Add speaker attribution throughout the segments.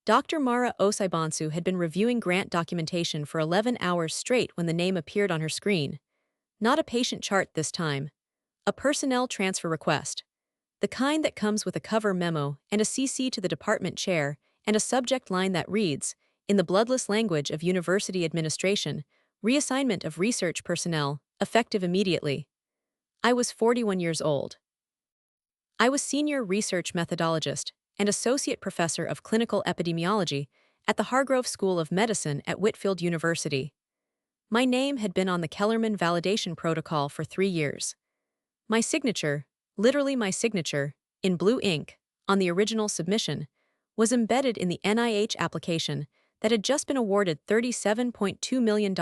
Speaker 1: Dr. Mara Osaibansu had been reviewing grant documentation for 11 hours straight when the name appeared on her screen. Not a patient chart this time. A personnel transfer request. The kind that comes with a cover memo and a CC to the department chair and a subject line that reads, in the bloodless language of university administration, reassignment of research personnel, effective immediately. I was 41 years old. I was senior research methodologist and associate professor of clinical epidemiology at the Hargrove School of Medicine at Whitfield University. My name had been on the Kellerman validation protocol for 3 years. My signature, literally my signature, in blue ink, on the original submission, was embedded in the NIH application that had just been awarded $37.2 million.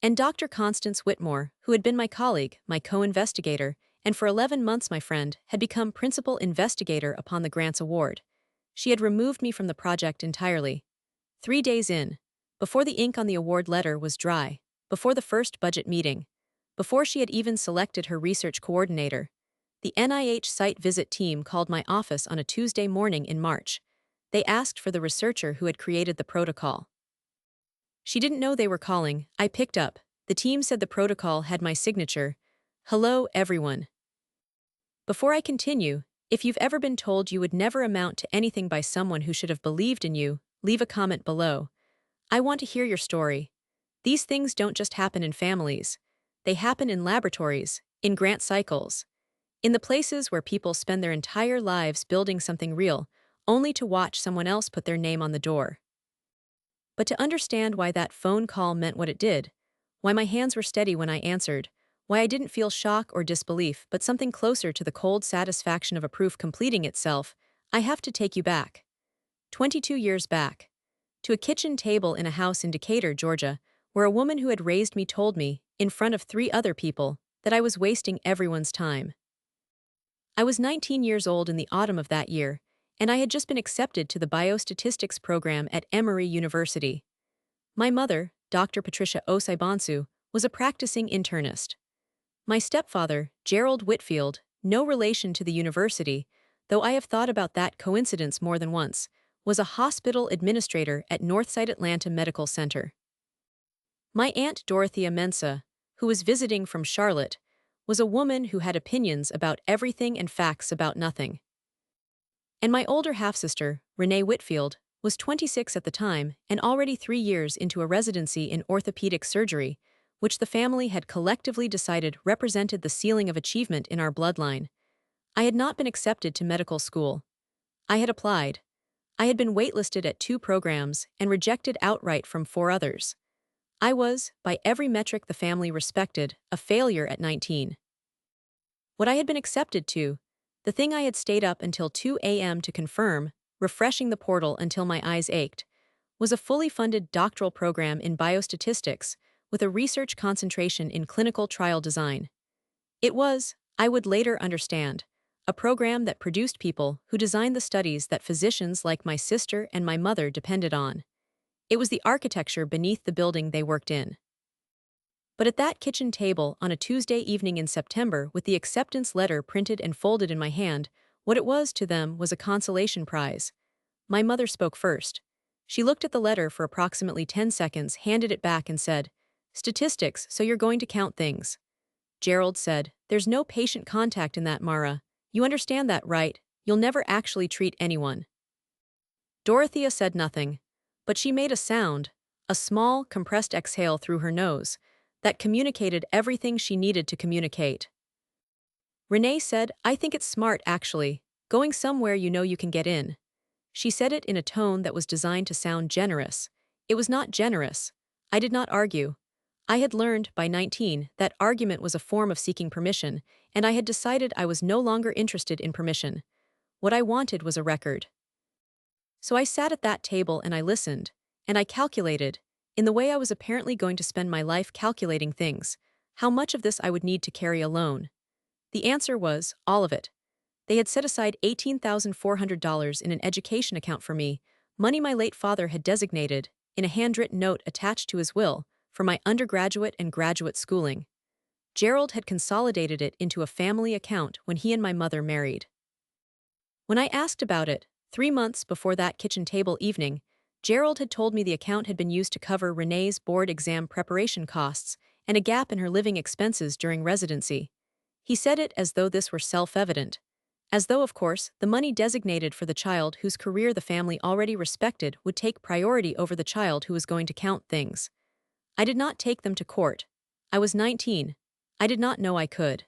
Speaker 1: And Dr. Constance Whitmore, who had been my colleague, my co-investigator, and for 11 months my friend, had become principal investigator upon the grant's award. She had removed me from the project entirely. 3 days in, before the ink on the award letter was dry, before the first budget meeting, before she had even selected her research coordinator, the NIH site visit team called my office on a Tuesday morning in March. They asked for the researcher who had created the protocol. She didn't know they were calling. I picked up. The team said the protocol had my signature. Hello, everyone. Before I continue, if you've ever been told you would never amount to anything by someone who should have believed in you, leave a comment below. I want to hear your story. These things don't just happen in families. They happen in laboratories, in grant cycles, in the places where people spend their entire lives building something real, only to watch someone else put their name on the door. But to understand why that phone call meant what it did, why my hands were steady when I answered, why I didn't feel shock or disbelief but something closer to the cold satisfaction of a proof completing itself, I have to take you back. 22 years back. To a kitchen table in a house in Decatur, Georgia, where a woman who had raised me told me, in front of 3 other people, that I was wasting everyone's time. I was 19 years old in the autumn of that year, and I had just been accepted to the biostatistics program at Emory University. My mother, Dr. Patricia Osaibansu, was a practicing internist. My stepfather, Gerald Whitfield, no relation to the university, though I have thought about that coincidence more than once, was a hospital administrator at Northside Atlanta Medical Center. My Aunt Dorothea Mensa, who was visiting from Charlotte, was a woman who had opinions about everything and facts about nothing. And my older half-sister, Renee Whitfield, was 26 at the time and already 3 years into a residency in orthopedic surgery, which the family had collectively decided represented the ceiling of achievement in our bloodline. I had not been accepted to medical school. I had applied. I had been waitlisted at 2 programs and rejected outright from 4 others. I was, by every metric the family respected, a failure at 19. What I had been accepted to, the thing I had stayed up until 2 a.m. to confirm, refreshing the portal until my eyes ached, was a fully funded doctoral program in biostatistics with a research concentration in clinical trial design. It was, I would later understand, a program that produced people who designed the studies that physicians like my sister and my mother depended on. It was the architecture beneath the building they worked in. But at that kitchen table on a Tuesday evening in September with the acceptance letter printed and folded in my hand, what it was to them was a consolation prize. My mother spoke first. She looked at the letter for approximately 10 seconds, handed it back and said, "Statistics, so you're going to count things." Gerald said, "There's no patient contact in that, Mara. You understand that, right? You'll never actually treat anyone." Dorothea said nothing, but she made a sound, a small, compressed exhale through her nose, that communicated everything she needed to communicate. Renee said, "I think it's smart, actually, going somewhere you know you can get in." She said it in a tone that was designed to sound generous. It was not generous. I did not argue. I had learned, by 19, that argument was a form of seeking permission, and I had decided I was no longer interested in permission. What I wanted was a record. So I sat at that table and I listened, and I calculated, in the way I was apparently going to spend my life calculating things, how much of this I would need to carry alone. The answer was, all of it. They had set aside $18,400 in an education account for me, money my late father had designated, in a handwritten note attached to his will, for my undergraduate and graduate schooling. Gerald had consolidated it into a family account when he and my mother married. When I asked about it, 3 months before that kitchen table evening, Gerald had told me the account had been used to cover Renee's board exam preparation costs and a gap in her living expenses during residency. He said it as though this were self-evident. As though, of course, the money designated for the child whose career the family already respected would take priority over the child who was going to count things. I did not take them to court. I was 19. I did not know I could.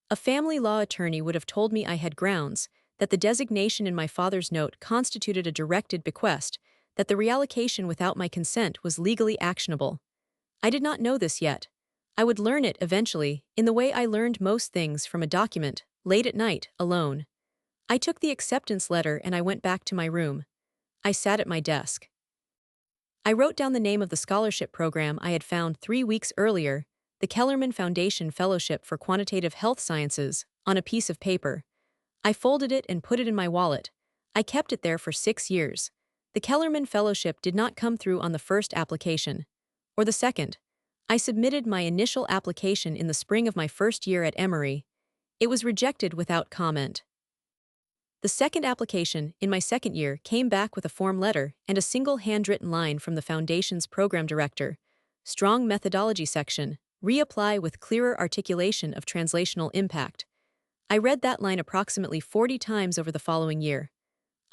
Speaker 1: A family law attorney would have told me I had grounds, that the designation in my father's note constituted a directed bequest, that the reallocation without my consent was legally actionable. I did not know this yet. I would learn it eventually, in the way I learned most things from a document, late at night, alone. I took the acceptance letter and I went back to my room. I sat at my desk. I wrote down the name of the scholarship program I had found 3 weeks earlier, the Kellerman Foundation Fellowship for Quantitative Health Sciences, on a piece of paper. I folded it and put it in my wallet. I kept it there for 6 years. The Kellerman Fellowship did not come through on the first application. Or the second. I submitted my initial application in the spring of my first year at Emory. It was rejected without comment. The second application, in my second year, came back with a form letter and a single handwritten line from the Foundation's program director. Strong methodology section. Reapply with clearer articulation of translational impact. I read that line approximately 40 times over the following year.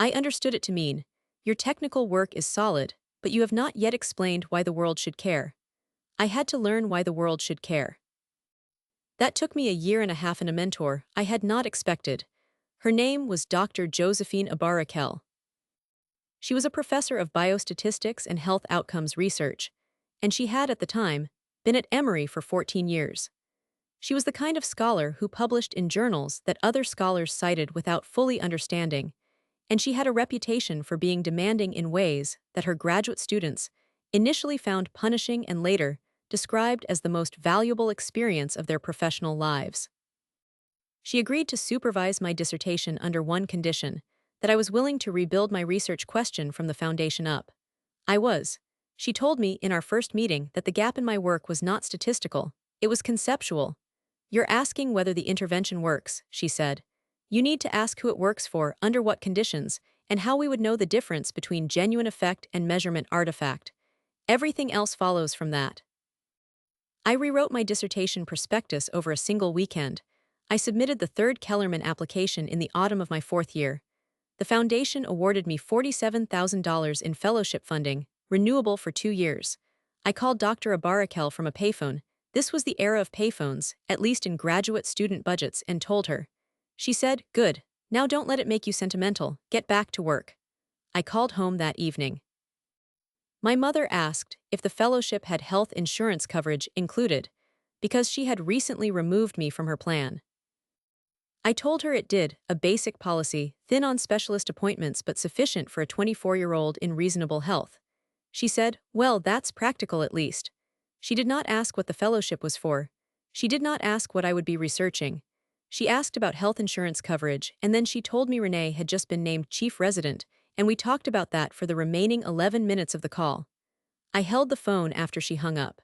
Speaker 1: I understood it to mean, your technical work is solid, but you have not yet explained why the world should care. I had to learn why the world should care. That took me a year and a half, and a mentor I had not expected. Her name was Dr. Josephine Abarakel. She was a professor of biostatistics and health outcomes research, and she had, at the time, been at Emory for 14 years. She was the kind of scholar who published in journals that other scholars cited without fully understanding, and she had a reputation for being demanding in ways that her graduate students initially found punishing and later described as the most valuable experience of their professional lives. She agreed to supervise my dissertation under one condition, that I was willing to rebuild my research question from the foundation up. I was. She told me in our first meeting that the gap in my work was not statistical, it was conceptual. You're asking whether the intervention works, she said. You need to ask who it works for, under what conditions, and how we would know the difference between genuine effect and measurement artifact. Everything else follows from that. I rewrote my dissertation prospectus over a single weekend. I submitted the third Kellerman application in the autumn of my fourth year. The foundation awarded me $47,000 in fellowship funding, renewable for 2 years. I called Dr. Abarakel from a payphone. This was the era of payphones, at least in graduate student budgets, and told her. She said, "Good, now don't let it make you sentimental, get back to work." I called home that evening. My mother asked if the fellowship had health insurance coverage included, because she had recently removed me from her plan. I told her it did, a basic policy, thin on specialist appointments but sufficient for a 24-year-old in reasonable health. She said, "Well, that's practical at least." She did not ask what the fellowship was for. She did not ask what I would be researching. She asked about health insurance coverage, and then she told me Renee had just been named chief resident, and we talked about that for the remaining 11 minutes of the call. I held the phone after she hung up.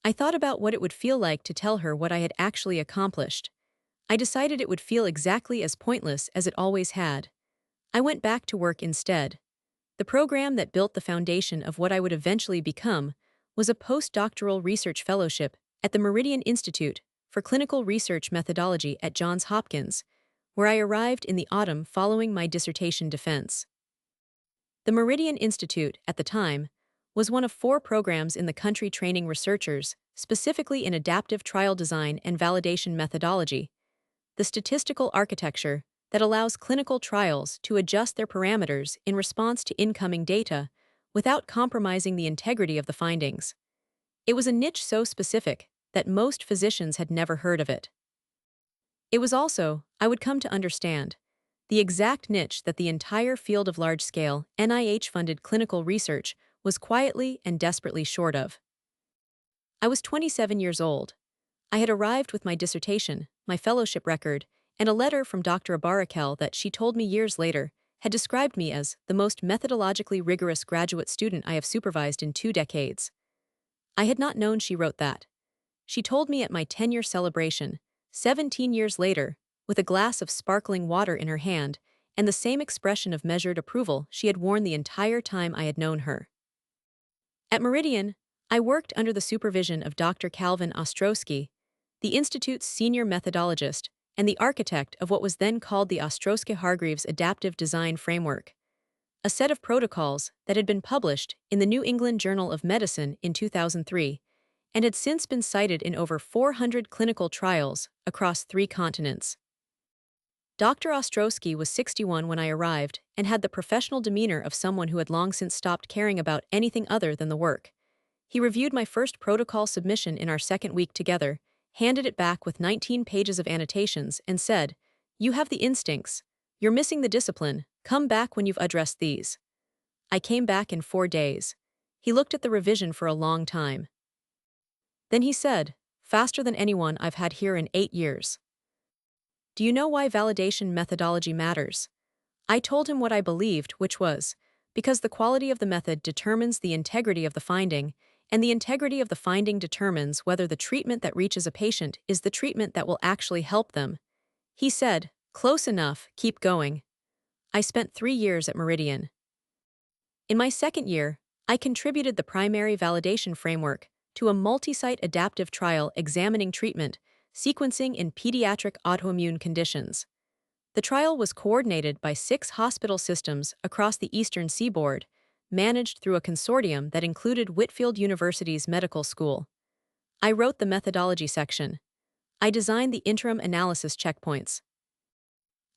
Speaker 1: I thought about what it would feel like to tell her what I had actually accomplished. I decided it would feel exactly as pointless as it always had. I went back to work instead. The program that built the foundation of what I would eventually become was a postdoctoral research fellowship at the Meridian Institute for Clinical Research Methodology at Johns Hopkins, where I arrived in the autumn following my dissertation defense. The Meridian Institute, at the time, was one of 4 programs in the country training researchers, specifically in adaptive trial design and validation methodology, the statistical architecture that allows clinical trials to adjust their parameters in response to incoming data without compromising the integrity of the findings. It was a niche so specific that most physicians had never heard of it. It was also, I would come to understand, the exact niche that the entire field of large-scale, NIH-funded clinical research was quietly and desperately short of. I was 27 years old. I had arrived with my dissertation, my fellowship record, and a letter from Dr. Abarakel that she told me years later had described me as the most methodologically rigorous graduate student I have supervised in 2 decades. I had not known she wrote that. She told me at my 10-year celebration, 17 years later, with a glass of sparkling water in her hand, and the same expression of measured approval she had worn the entire time I had known her. At Meridian, I worked under the supervision of Dr. Calvin Ostrowski, the Institute's senior methodologist and the architect of what was then called the Ostrowski-Hargreaves Adaptive Design Framework, a set of protocols that had been published in the New England Journal of Medicine in 2003 and had since been cited in over 400 clinical trials across 3 continents. Dr. Ostrowski was 61 when I arrived and had the professional demeanor of someone who had long since stopped caring about anything other than the work. He reviewed my first protocol submission in our second week together, handed it back with 19 pages of annotations, and said, "You have the instincts. You're missing the discipline. Come back when you've addressed these." I came back in 4 days. He looked at the revision for a long time. Then he said, "Faster than anyone I've had here in 8 years. Do you know why validation methodology matters?" I told him what I believed, which was, because the quality of the method determines the integrity of the finding, and the integrity of the finding determines whether the treatment that reaches a patient is the treatment that will actually help them. He said, "Close enough, keep going." I spent 3 years at Meridian. In my second year, I contributed the primary validation framework to a multi-site adaptive trial examining treatment, sequencing in pediatric autoimmune conditions. The trial was coordinated by 6 hospital systems across the eastern seaboard, managed through a consortium that included Whitfield University's medical school. I wrote the methodology section. I designed the interim analysis checkpoints.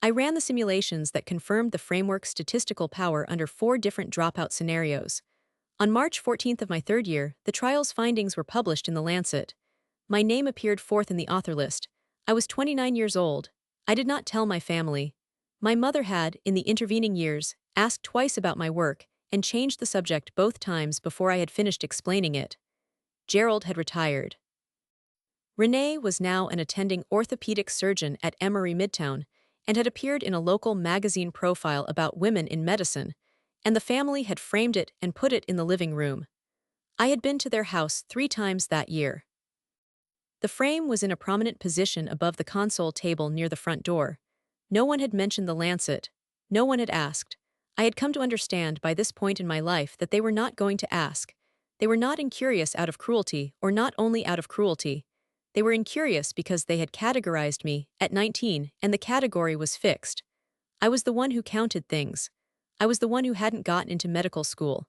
Speaker 1: I ran the simulations that confirmed the framework's statistical power under 4 different dropout scenarios. On March 14th of my third year, the trial's findings were published in The Lancet. My name appeared fourth in the author list. I was 29 years old. I did not tell my family. My mother had, in the intervening years, asked twice about my work and changed the subject both times before I had finished explaining it. Gerald had retired. Renee was now an attending orthopedic surgeon at Emory Midtown and had appeared in a local magazine profile about women in medicine, and the family had framed it and put it in the living room. I had been to their house 3 times that year. The frame was in a prominent position above the console table near the front door. No one had mentioned the Lancet. No one had asked. I had come to understand by this point in my life that they were not going to ask. They were not incurious out of cruelty, or not only out of cruelty. They were incurious because they had categorized me at 19, and the category was fixed. I was the one who counted things. I was the one who hadn't gotten into medical school.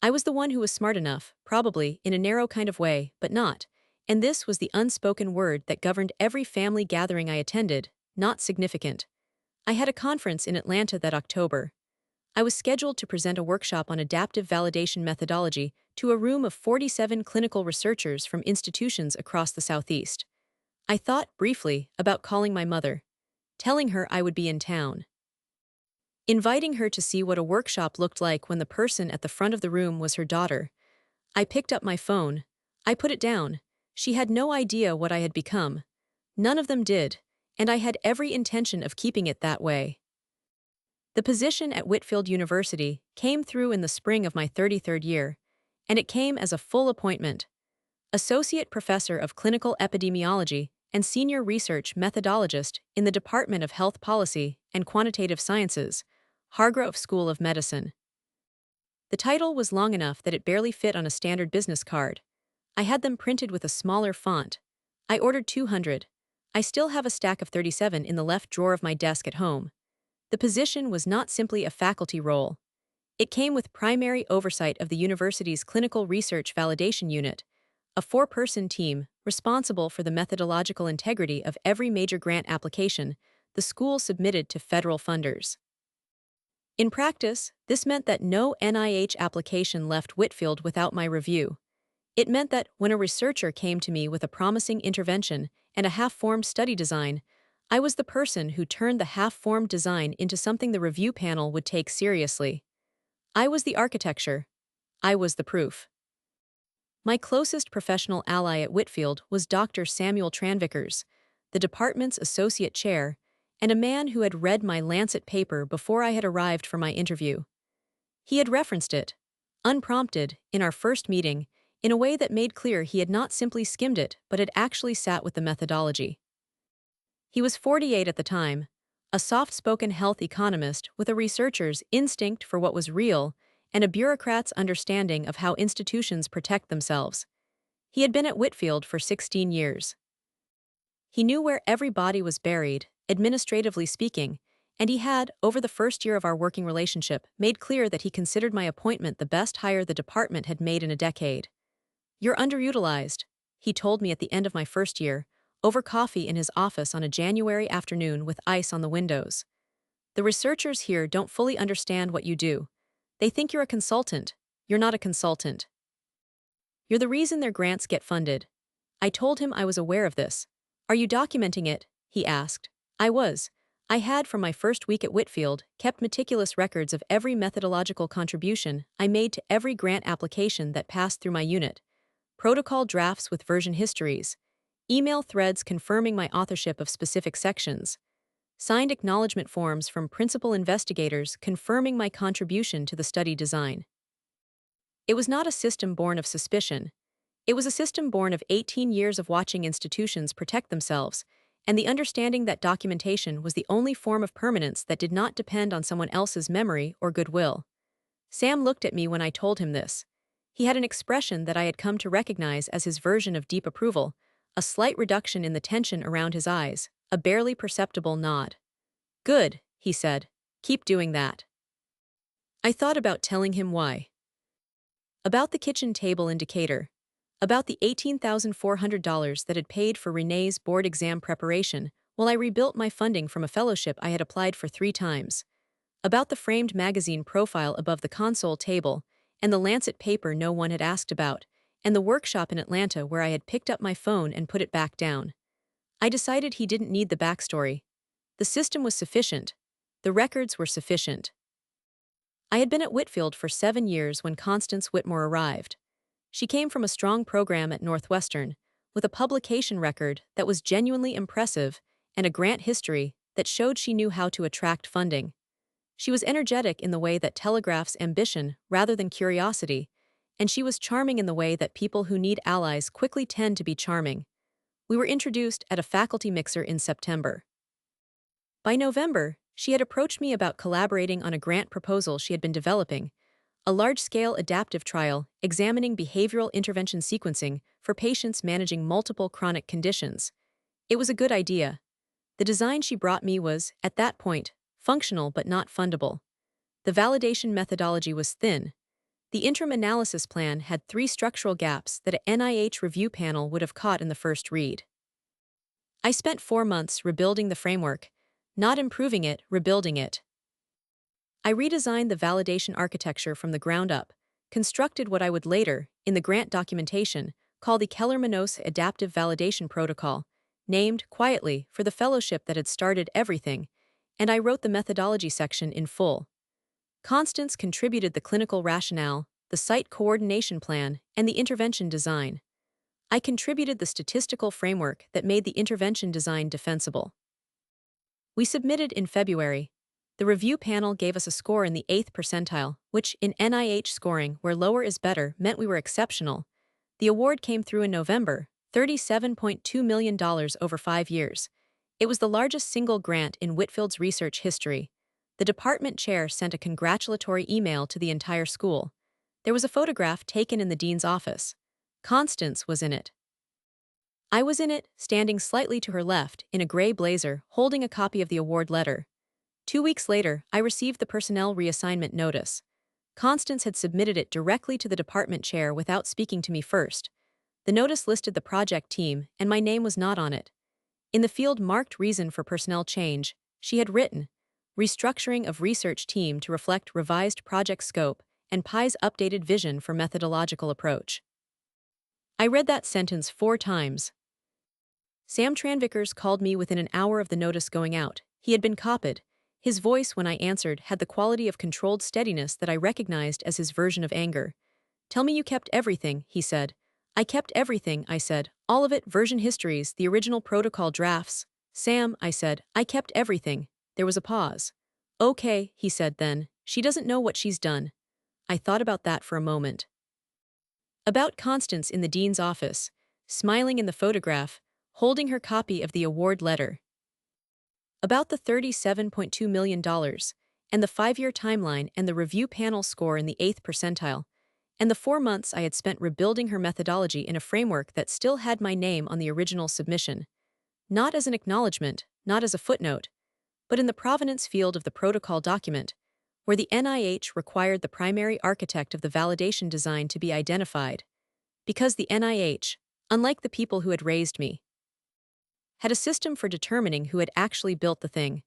Speaker 1: I was the one who was smart enough, probably, in a narrow kind of way, but not. And this was the unspoken word that governed every family gathering I attended, not significant. I had a conference in Atlanta that October. I was scheduled to present a workshop on adaptive validation methodology to a room of 47 clinical researchers from institutions across the Southeast. I thought, briefly, about calling my mother, telling her I would be in town, inviting her to see what a workshop looked like when the person at the front of the room was her daughter. I picked up my phone. I put it down. She had no idea what I had become. None of them did, and I had every intention of keeping it that way. The position at Whitfield University came through in the spring of my 33rd year, and it came as a full appointment. Associate Professor of Clinical Epidemiology and Senior Research Methodologist in the Department of Health Policy and Quantitative Sciences, Hargrove School of Medicine. The title was long enough that it barely fit on a standard business card. I had them printed with a smaller font. I ordered 200. I still have a stack of 37 in the left drawer of my desk at home. The position was not simply a faculty role. It came with primary oversight of the university's Clinical Research Validation Unit, a 4-person team responsible for the methodological integrity of every major grant application the school submitted to federal funders. In practice, this meant that no NIH application left Whitfield without my review. It meant that when a researcher came to me with a promising intervention and a half-formed study design, I was the person who turned the half-formed design into something the review panel would take seriously. I was the architecture. I was the proof. My closest professional ally at Whitfield was Dr. Samuel Tranvickers, the department's associate chair, and a man who had read my Lancet paper before I had arrived for my interview. He had referenced it, unprompted, in our first meeting, in a way that made clear he had not simply skimmed it but had actually sat with the methodology. He was 48 at the time, a soft-spoken health economist with a researcher's instinct for what was real and a bureaucrat's understanding of how institutions protect themselves. He had been at Whitfield for 16 years. He knew where every body was buried, administratively speaking, and he had, over the first year of our working relationship, made clear that he considered my appointment the best hire the department had made in a decade. "You're underutilized," he told me at the end of my first year, over coffee in his office on a January afternoon with ice on the windows. "The researchers here don't fully understand what you do. They think you're a consultant. You're not a consultant. You're the reason their grants get funded." I told him I was aware of this. "Are you documenting it?" he asked. I was. I had, from my first week at Whitfield, kept meticulous records of every methodological contribution I made to every grant application that passed through my unit. Protocol drafts with version histories, email threads confirming my authorship of specific sections, signed acknowledgement forms from principal investigators confirming my contribution to the study design. It was not a system born of suspicion. It was a system born of 18 years of watching institutions protect themselves, and the understanding that documentation was the only form of permanence that did not depend on someone else's memory or goodwill. Sam looked at me when I told him this. He had an expression that I had come to recognize as his version of deep approval, a slight reduction in the tension around his eyes, a barely perceptible nod. "Good," he said. "Keep doing that." I thought about telling him why. About the kitchen table indicator. About the $18,400 that had paid for Renee's board exam preparation while I rebuilt my funding from a fellowship I had applied for 3 times. About the framed magazine profile above the console table, and the Lancet paper no one had asked about, and the workshop in Atlanta where I had picked up my phone and put it back down. I decided he didn't need the backstory. The system was sufficient. The records were sufficient. I had been at Whitfield for 7 years when Constance Whitmore arrived. She came from a strong program at Northwestern, with a publication record that was genuinely impressive and a grant history that showed she knew how to attract funding. She was energetic in the way that telegraphs ambition rather than curiosity, and she was charming in the way that people who need allies quickly tend to be charming. We were introduced at a faculty mixer in September. By November, she had approached me about collaborating on a grant proposal she had been developing, a large-scale adaptive trial examining behavioral intervention sequencing for patients managing multiple chronic conditions. It was a good idea. The design she brought me was, at that point, functional but not fundable. The validation methodology was thin. The interim analysis plan had 3 structural gaps that an NIH review panel would have caught in the first read. I spent 4 months rebuilding the framework, not improving it, rebuilding it. I redesigned the validation architecture from the ground up, constructed what I would later, in the grant documentation, call the Keller-Manosse Adaptive Validation Protocol, named, quietly, for the fellowship that had started everything, and I wrote the methodology section in full. Constance contributed the clinical rationale, the site coordination plan, and the intervention design. I contributed the statistical framework that made the intervention design defensible. We submitted in February. The review panel gave us a score in the 8th percentile, which, in NIH scoring, where lower is better, meant we were exceptional. The award came through in November, $37.2 million over 5 years. It was the largest single grant in Whitfield's research history. The department chair sent a congratulatory email to the entire school. There was a photograph taken in the dean's office. Constance was in it. I was in it, standing slightly to her left, in a gray blazer, holding a copy of the award letter. 2 weeks later, I received the personnel reassignment notice. Constance had submitted it directly to the department chair without speaking to me first. The notice listed the project team, and my name was not on it. In the field marked reason for personnel change, she had written, restructuring of research team to reflect revised project scope and PI's updated vision for methodological approach. I read that sentence 4 times. Sam Tranvickers called me within an hour of the notice going out. He had been copied. His voice, when I answered, had the quality of controlled steadiness that I recognized as his version of anger. "Tell me you kept everything," he said. "I kept everything," I said. "All of it, version histories, the original protocol drafts." "Sam," I said, "I kept everything." There was a pause. "Okay," he said then. "She doesn't know what she's done." I thought about that for a moment. About Constance in the dean's office, smiling in the photograph, holding her copy of the award letter. About the $37.2 million, and the 5-year timeline and the review panel score in the 8th percentile, and the 4 months I had spent rebuilding her methodology in a framework that still had my name on the original submission. Not as an acknowledgement, not as a footnote, but in the provenance field of the protocol document, where the NIH required the primary architect of the validation design to be identified. Because the NIH, unlike the people who had raised me, had a system for determining who had actually built the thing.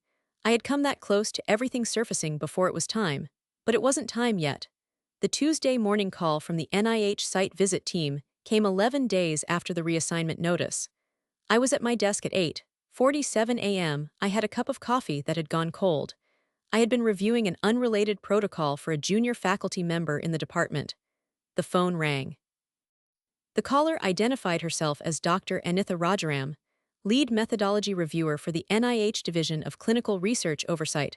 Speaker 1: I had come that close to everything surfacing before it was time, but it wasn't time yet. The Tuesday morning call from the NIH site visit team came 11 days after the reassignment notice. I was at my desk at 8:47 a.m. I had a cup of coffee that had gone cold. I had been reviewing an unrelated protocol for a junior faculty member in the department. The phone rang. The caller identified herself as Dr. Anitha Rajaram, lead methodology reviewer for the NIH Division of Clinical Research Oversight,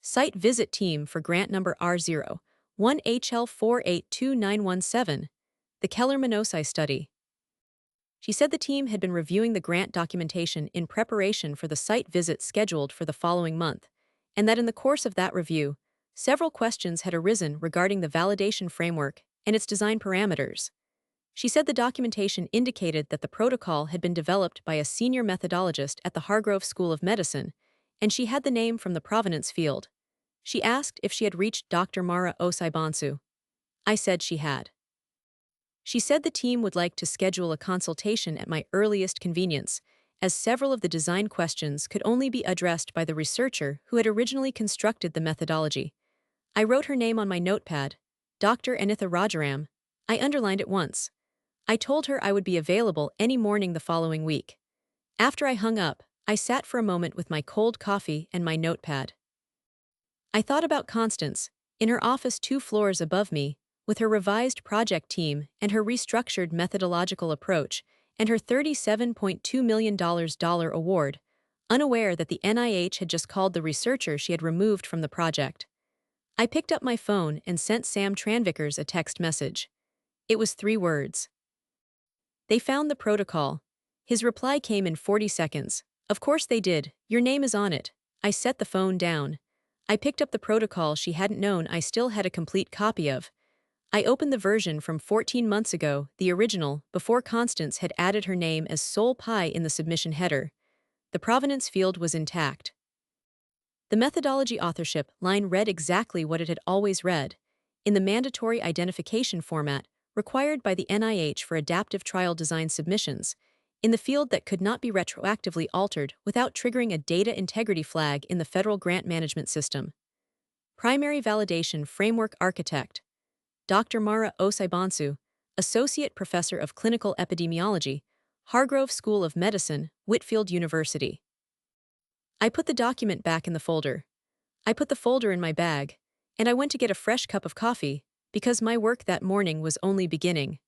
Speaker 1: site visit team for grant number R01HL482917, the Keller-Minosi study. She said the team had been reviewing the grant documentation in preparation for the site visit scheduled for the following month, and that in the course of that review, several questions had arisen regarding the validation framework and its design parameters. She said the documentation indicated that the protocol had been developed by a senior methodologist at the Hargrove School of Medicine, and she had the name from the provenance field. She asked if she had reached Dr. Mara Osaibansu. I said she had. She said the team would like to schedule a consultation at my earliest convenience, as several of the design questions could only be addressed by the researcher who had originally constructed the methodology. I wrote her name on my notepad, Dr. Anitha Rajaram. I underlined it once. I told her I would be available any morning the following week. After I hung up, I sat for a moment with my cold coffee and my notepad. I thought about Constance, in her office 2 floors above me, with her revised project team and her restructured methodological approach, and her $37.2 million award, unaware that the NIH had just called the researcher she had removed from the project. I picked up my phone and sent Sam Tranvickers a text message. It was 3 words. They found the protocol. His reply came in 40 seconds. Of course they did. Your name is on it. I set the phone down. I picked up the protocol she hadn't known I still had a complete copy of. I opened the version from 14 months ago, the original, before Constance had added her name as sole PI in the submission header. The provenance field was intact. The methodology authorship line read exactly what it had always read, in the mandatory identification format required by the NIH for adaptive trial design submissions, in the field that could not be retroactively altered without triggering a data integrity flag in the federal grant management system. Primary Validation Framework Architect, Dr. Mara Osaibansu, Associate Professor of Clinical Epidemiology, Hargrove School of Medicine, Whitfield University. I put the document back in the folder. I put the folder in my bag, and I went to get a fresh cup of coffee, because my work that morning was only beginning.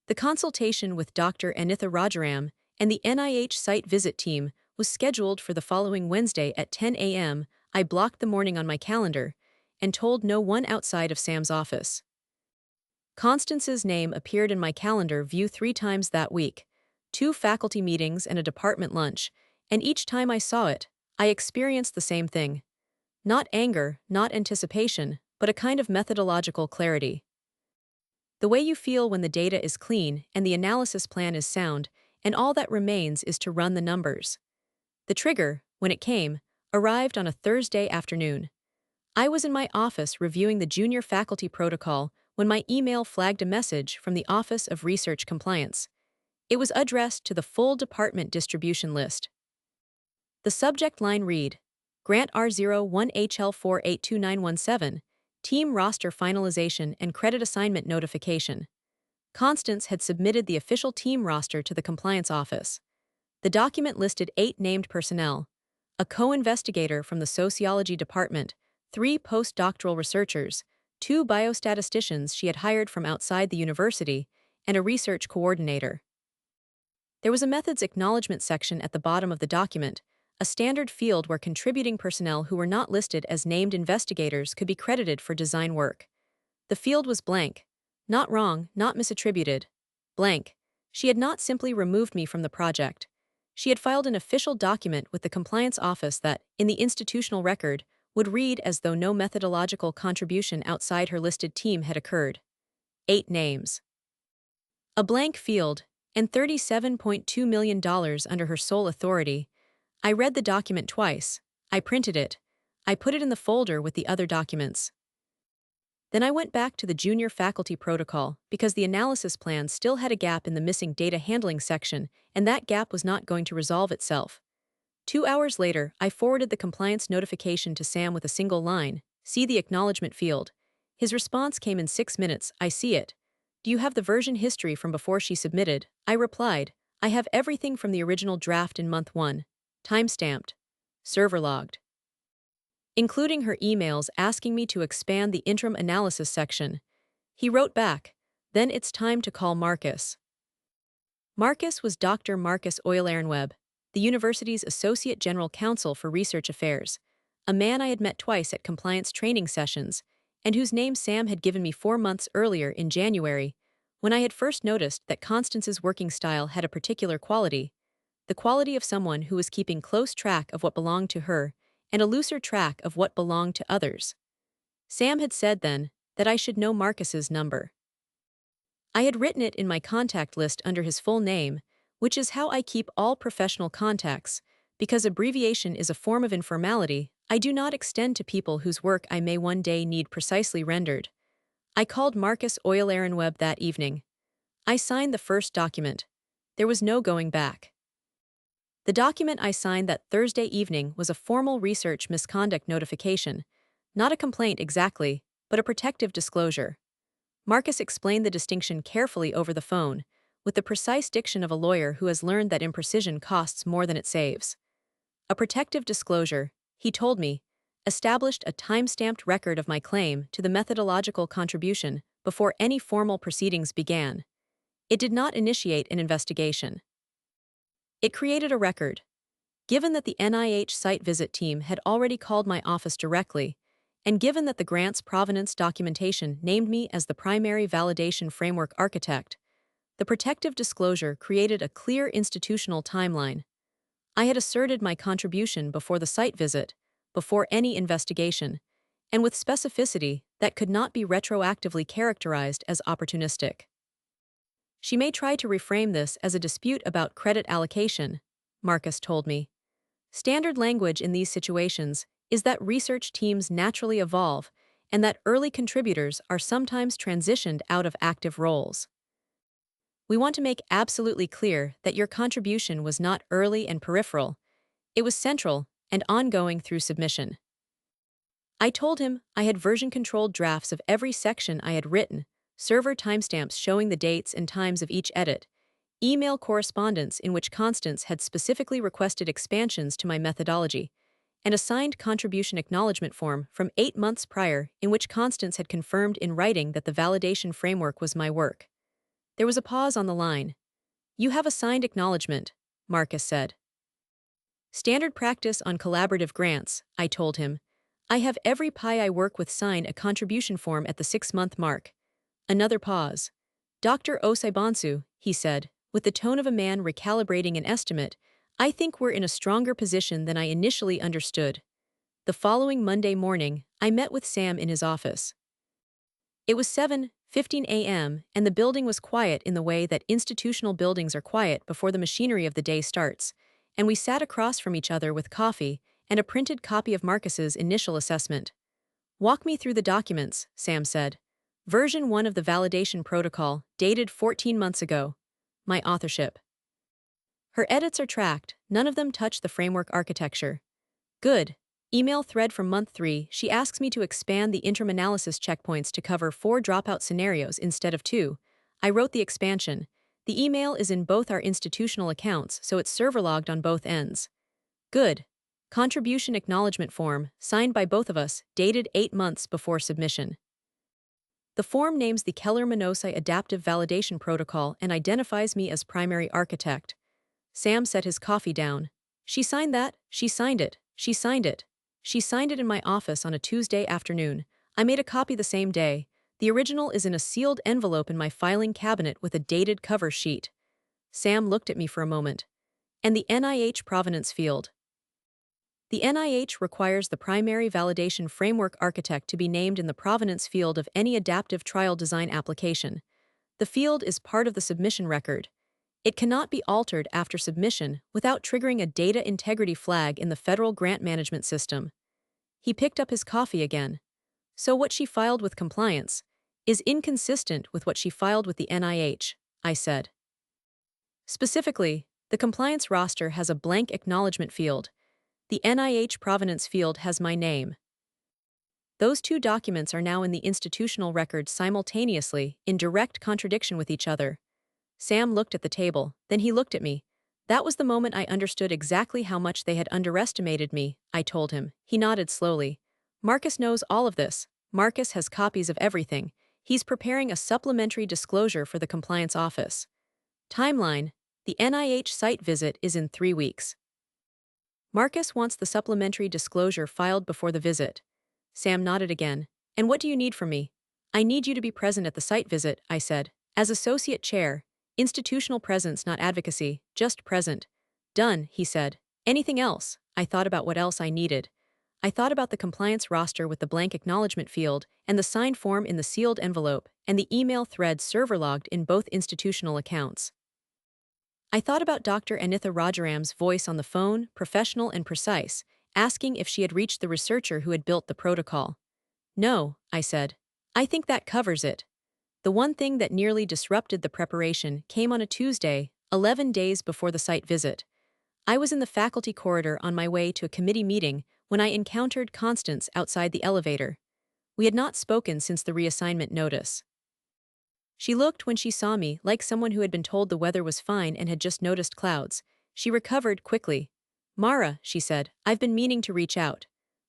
Speaker 1: The consultation with Dr. Anitha Rajaram and the NIH site visit team was scheduled for the following Wednesday at 10 a.m. I blocked the morning on my calendar and told no one outside of Sam's office. Constance's name appeared in my calendar view 3 times that week, 2 faculty meetings and a department lunch, and each time I saw it, I experienced the same thing. Not anger, not anticipation, but a kind of methodological clarity. The way you feel when the data is clean and the analysis plan is sound, and all that remains is to run the numbers. The trigger, when it came, arrived on a Thursday afternoon. I was in my office reviewing the junior faculty protocol when my email flagged a message from the Office of Research Compliance. It was addressed to the full department distribution list. The subject line read, Grant R01HL482917, Team Roster Finalization and Credit Assignment Notification. Constance had submitted the official team roster to the compliance office. The document listed 8 named personnel, a co-investigator from the sociology department, 3 postdoctoral researchers, 2 biostatisticians she had hired from outside the university, and a research coordinator. There was a methods acknowledgement section at the bottom of the document, a standard field where contributing personnel who were not listed as named investigators could be credited for design work. The field was blank. Not wrong, not misattributed. Blank. She had not simply removed me from the project. She had filed an official document with the compliance office that, in the institutional record, would read as though no methodological contribution outside her listed team had occurred. 8 names. A blank field, and $37.2 million under her sole authority. I read the document twice. I printed it. I put it in the folder with the other documents. Then I went back to the junior faculty protocol because the analysis plan still had a gap in the missing data handling section, and that gap was not going to resolve itself. 2 hours later, I forwarded the compliance notification to Sam with a single line, "See the acknowledgement field." His response came in 6 minutes, "I see it. Do you have the version history from before she submitted?" I replied, "I have everything from the original draft in month 1. Timestamped. Server logged." Including her emails asking me to expand the interim analysis section. He wrote back, "Then it's time to call Marcus." Marcus was Dr. Marcus Euler-Webb, the university's Associate General Counsel for Research Affairs, a man I had met twice at compliance training sessions, and whose name Sam had given me 4 months earlier in January, when I had first noticed that Constance's working style had a particular quality, the quality of someone who was keeping close track of what belonged to her and a looser track of what belonged to others. Sam had said then that I should know Marcus's number. I had written it in my contact list under his full name, which is how I keep all professional contacts, because abbreviation is a form of informality I do not extend to people whose work I may one day need precisely rendered. I called Marcus Euler-Webb that evening. I signed the first document. There was no going back. The document I signed that Thursday evening was a formal research misconduct notification, not a complaint exactly, but a protective disclosure. Marcus explained the distinction carefully over the phone, with the precise diction of a lawyer who has learned that imprecision costs more than it saves. A protective disclosure, he told me, established a time-stamped record of my claim to the methodological contribution before any formal proceedings began. It did not initiate an investigation. It created a record. Given that the NIH site visit team had already called my office directly, and given that the grant's provenance documentation named me as the primary validation framework architect, the protective disclosure created a clear institutional timeline. I had asserted my contribution before the site visit, before any investigation, and with specificity that could not be retroactively characterized as opportunistic. She may try to reframe this as a dispute about credit allocation, Marcus told me. Standard language in these situations is that research teams naturally evolve and that early contributors are sometimes transitioned out of active roles. We want to make absolutely clear that your contribution was not early and peripheral. It was central and ongoing through submission. I told him I had version-controlled drafts of every section I had written, server timestamps showing the dates and times of each edit, email correspondence in which Constance had specifically requested expansions to my methodology, and a signed contribution acknowledgement form from 8 months prior in which Constance had confirmed in writing that the validation framework was my work. There was a pause on the line. "You have a signed acknowledgement," Marcus said. "Standard practice on collaborative grants," I told him. "I have every PI I work with sign a contribution form at the 6-month mark." Another pause. "Dr. Osaibansu," he said, with the tone of a man recalibrating an estimate, "I think we're in a stronger position than I initially understood." The following Monday morning, I met with Sam in his office. It was 7:15 a.m., and the building was quiet in the way that institutional buildings are quiet before the machinery of the day starts, and we sat across from each other with coffee and a printed copy of Marcus's initial assessment. "Walk me through the documents," Sam said. "Version 1 of the validation protocol, dated 14 months ago. My authorship." Her edits are tracked, none of them touch the framework architecture. Good. Email thread from month 3, she asks me to expand the interim analysis checkpoints to cover 4 dropout scenarios instead of 2. I wrote the expansion. The email is in both our institutional accounts, so it's server logged on both ends. Good. Contribution acknowledgement form, signed by both of us, dated 8 months before submission. The form names the Keller-Minosi Adaptive Validation Protocol and identifies me as primary architect. Sam set his coffee down. "She signed that, she signed it, she signed it. She signed it in my office on a Tuesday afternoon. I made a copy the same day. The original is in a sealed envelope in my filing cabinet with a dated cover sheet." Sam looked at me for a moment. and the NIH provenance field. The NIH requires the primary validation framework architect to be named in the provenance field of any adaptive trial design application. The field is part of the submission record. It cannot be altered after submission without triggering a data integrity flag in the federal grant management system. He picked up his coffee again. So what she filed with compliance is inconsistent with what she filed with the NIH, I said. Specifically, the compliance roster has a blank acknowledgement field. The NIH provenance field has my name. Those two documents are now in the institutional record simultaneously, in direct contradiction with each other. Sam looked at the table, then he looked at me. That was the moment I understood exactly how much they had underestimated me, I told him. He nodded slowly. Marcus knows all of this. Marcus has copies of everything. He's preparing a supplementary disclosure for the compliance office. Timeline: the NIH site visit is in 3 weeks. Marcus wants the supplementary disclosure filed before the visit. Sam nodded again. And what do you need from me? I need you to be present at the site visit, I said. As associate chair, institutional presence, not advocacy, just present. Done, he said. Anything else? I thought about what else I needed. I thought about the compliance roster with the blank acknowledgement field, and the signed form in the sealed envelope, and the email thread server logged in both institutional accounts. I thought about Dr. Anitha Rajaram's voice on the phone, professional and precise, asking if she had reached the researcher who had built the protocol. No, I said. I think that covers it. The one thing that nearly disrupted the preparation came on a Tuesday, 11 days before the site visit. I was in the faculty corridor on my way to a committee meeting when I encountered Constance outside the elevator. We had not spoken since the reassignment notice. She looked when she saw me like someone who had been told the weather was fine and had just noticed clouds. She recovered quickly. Mara, she said, I've been meaning to reach out.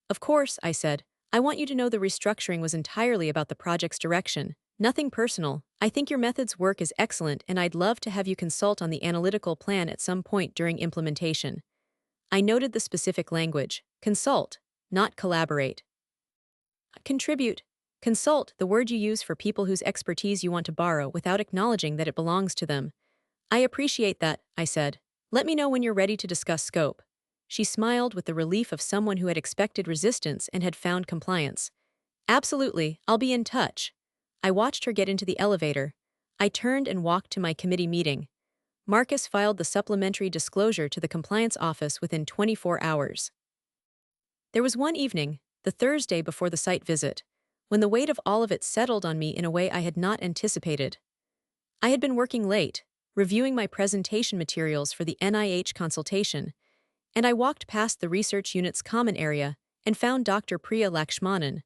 Speaker 1: Of course, I said. I want you to know the restructuring was entirely about the project's direction. Nothing personal. I think your methods work is excellent and I'd love to have you consult on the analytical plan at some point during implementation. I noted the specific language. Consult, not collaborate. Contribute. Consult, the word you use for people whose expertise you want to borrow without acknowledging that it belongs to them. I appreciate that, I said. Let me know when you're ready to discuss scope. She smiled with the relief of someone who had expected resistance and had found compliance. Absolutely, I'll be in touch. I watched her get into the elevator. I turned and walked to my committee meeting. Marcus filed the supplementary disclosure to the compliance office within 24 hours. There was one evening, the Thursday before the site visit, when the weight of all of it settled on me in a way I had not anticipated. I had been working late, reviewing my presentation materials for the NIH consultation, and I walked past the research unit's common area and found Dr. Priya Lakshmanan,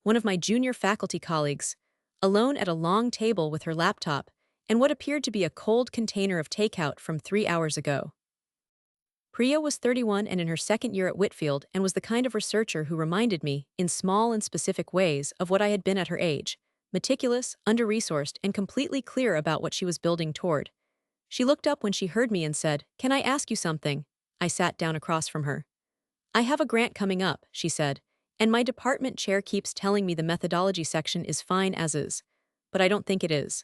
Speaker 1: one of my junior faculty colleagues, alone at a long table with her laptop and what appeared to be a cold container of takeout from 3 hours ago. Priya was 31 and in her second year at Whitfield and was the kind of researcher who reminded me, in small and specific ways, of what I had been at her age, meticulous, under-resourced, and completely clear about what she was building toward. She looked up when she heard me and said, "Can I ask you something?" I sat down across from her. "I have a grant coming up," she said, "and my department chair keeps telling me the methodology section is fine as is, but I don't think it is.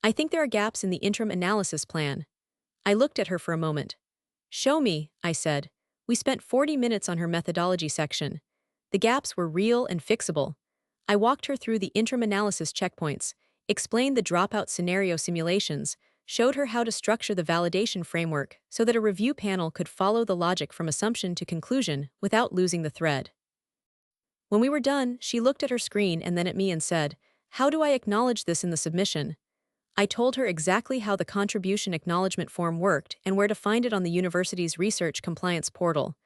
Speaker 1: I think there are gaps in the interim analysis plan." I looked at her for a moment. "Show me," I said. We spent 40 minutes on her methodology section. The gaps were real and fixable. I walked her through the interim analysis checkpoints, explained the dropout scenario simulations, showed her how to structure the validation framework so that a review panel could follow the logic from assumption to conclusion without losing the thread. When we were done, she looked at her screen and then at me and said, "How do I acknowledge this in the submission?" I told her exactly how the contribution acknowledgement form worked and where to find it on the university's research compliance portal.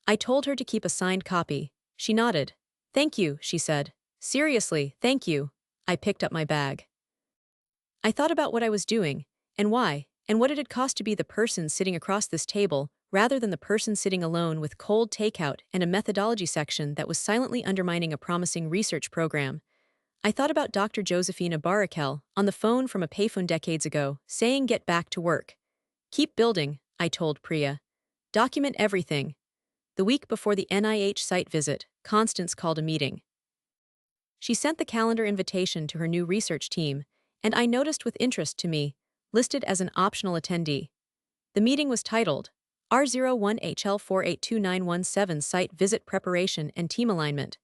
Speaker 1: I told her to keep a signed copy. She nodded. "Thank you," she said. "Seriously, thank you." I picked up my bag. I thought about what I was doing, and why, and what it had cost to be the person sitting across this table, rather than the person sitting alone with cold takeout and a methodology section that was silently undermining a promising research program. I thought about Dr. Josephina Barakel on the phone from a payphone decades ago, saying get back to work. "Keep building," I told Priya. "Document everything." The week before the NIH site visit, Constance called a meeting. She sent the calendar invitation to her new research team, and I noticed with interest to me, listed as an optional attendee. The meeting was titled R01HL482917 Site Visit Preparation and Team Alignment.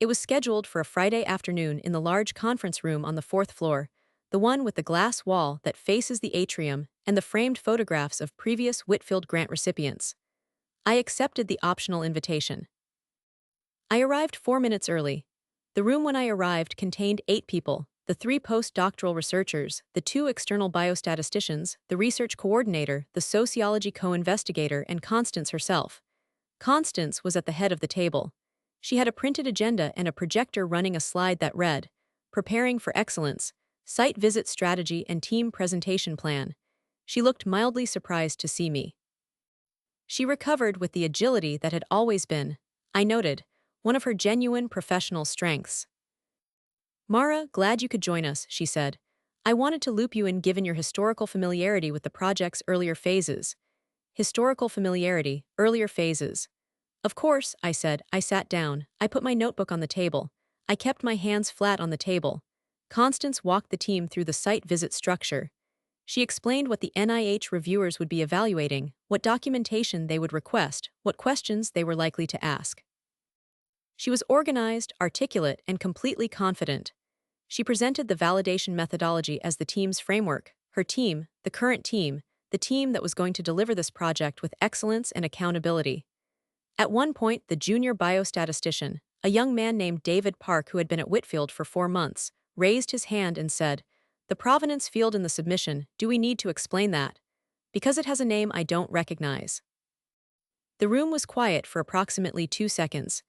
Speaker 1: It was scheduled for a Friday afternoon in the large conference room on the fourth floor, the one with the glass wall that faces the atrium and the framed photographs of previous Whitfield Grant recipients. I accepted the optional invitation. I arrived 4 minutes early. The room when I arrived contained 8 people: the 3 postdoctoral researchers, the 2 external biostatisticians, the research coordinator, the sociology co-investigator, and Constance herself. Constance was at the head of the table. She had a printed agenda and a projector running a slide that read, "Preparing for Excellence, Site Visit Strategy and Team Presentation Plan." She looked mildly surprised to see me. She recovered with the agility that had always been, I noted, one of her genuine professional strengths. "Mara, glad you could join us," she said. "I wanted to loop you in given your historical familiarity with the project's earlier phases." Historical familiarity, earlier phases. "Of course," I said. I sat down. I put my notebook on the table. I kept my hands flat on the table. Constance walked the team through the site visit structure. She explained what the NIH reviewers would be evaluating, what documentation they would request, what questions they were likely to ask. She was organized, articulate, and completely confident. She presented the validation methodology as the team's framework, her team, the current team, the team that was going to deliver this project with excellence and accountability. At one point, the junior biostatistician, a young man named David Park who had been at Whitfield for 4 months, raised his hand and said, "The provenance field in the submission, do we need to explain that? Because it has a name I don't recognize." The room was quiet for approximately 2 seconds.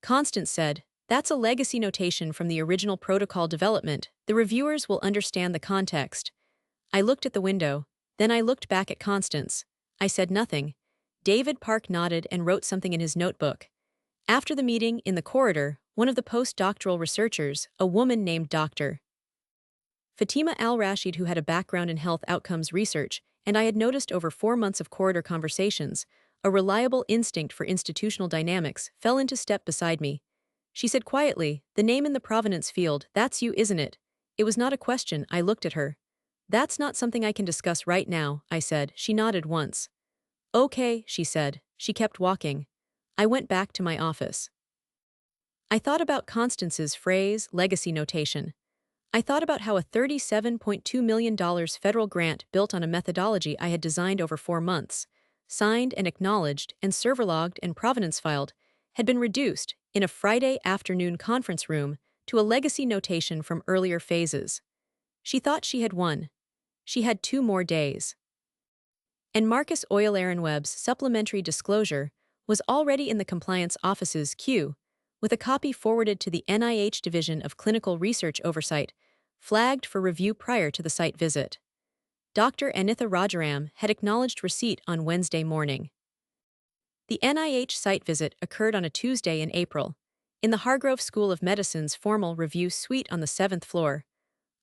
Speaker 1: Constance said, "That's a legacy notation from the original protocol development. The reviewers will understand the context." I looked at the window. Then I looked back at Constance. I said nothing. David Park nodded and wrote something in his notebook. After the meeting, in the corridor, one of the postdoctoral researchers, a woman named Dr. Fatima Al-Rashid, who had a background in health outcomes research, and I had noticed over 4 months of corridor conversations, a reliable instinct for institutional dynamics, fell into step beside me. She said quietly, "The name in the provenance field, that's you, isn't it?" It was not a question. I looked at her. "That's not something I can discuss right now," I said. She nodded once. "Okay," she said. She kept walking. I went back to my office. I thought about Constance's phrase, legacy notation. I thought about how a $37.2 million federal grant built on a methodology I had designed over 4 months, signed and acknowledged and server-logged and provenance filed, had been reduced, in a Friday afternoon conference room, to a legacy notation from earlier phases. She thought she had won. She had 2 more days. And Marcus Euler Webb's supplementary disclosure was already in the compliance office's queue, with a copy forwarded to the NIH Division of Clinical Research Oversight, flagged for review prior to the site visit. Dr. Anitha Rajaram had acknowledged receipt on Wednesday morning. The NIH site visit occurred on a Tuesday in April, in the Hargrove School of Medicine's formal review suite on the 7th floor,